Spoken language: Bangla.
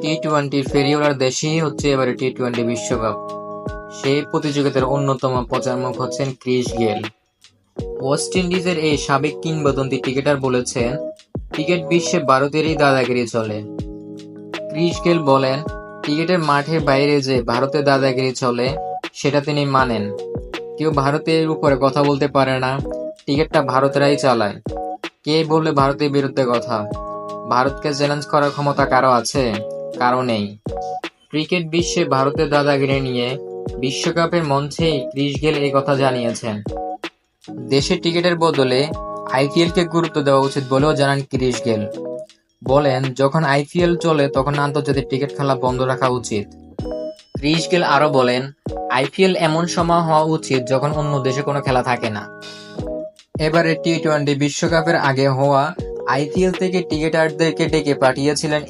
টি-টোয়েন্টির ফেরিওয়ালার দেশেই হচ্ছে এবারে টি-টোয়েন্টি বিশ্বকাপ। সেই প্রতিযোগিতার অন্যতম প্রচারমুখ হচ্ছেন ক্রিস গেল। ওয়েস্ট ইন্ডিজের এই সাবেক কিংবদন্তি ক্রিকেটার বলেছেন, ক্রিকেট বিশ্বে ভারতেরই দাদাগিরি চলে। ক্রিস গেল বলেন, ক্রিকেটের মাঠের বাইরে যে ভারতের দাদাগিরি চলে সেটা তিনি মানেন। কেউ ভারতের উপরে কথা বলতে পারে না, ক্রিকেটটা ভারতেরাই চালায়। কে বললে ভারতের বিরুদ্ধে কথা? ভারতকে চ্যালেঞ্জ করার ক্ষমতা কারো আছে? কারো নেই। ক্রিকেট বিশ্বে ভারতের দাদাগিরি নিয়ে বিশ্বকাপের মঞ্চেই ক্রিস গেল এই কথা জানিয়েছেন। দেশের টিকিটের বদলে আইপিএলকে গুরুত্ব দেওয়া উচিত বলেও জানান ক্রিস গেল। বলেন, যখন আইপিএল চলে তখন আন্তর্জাতিক ক্রিকেট খেলা বন্ধ রাখা উচিত। ক্রিস গেল আরো বলেন, আইপিএল এমন সময় হওয়া উচিত যখন অন্য দেশে কোনো খেলা থাকে না। এবারে টি-টোয়েন্টি বিশ্বকাপের আগে হওয়া আইপিএল থেকে ক্রিকেটারদেরকে ডেকে পাঠিয়েছিলেন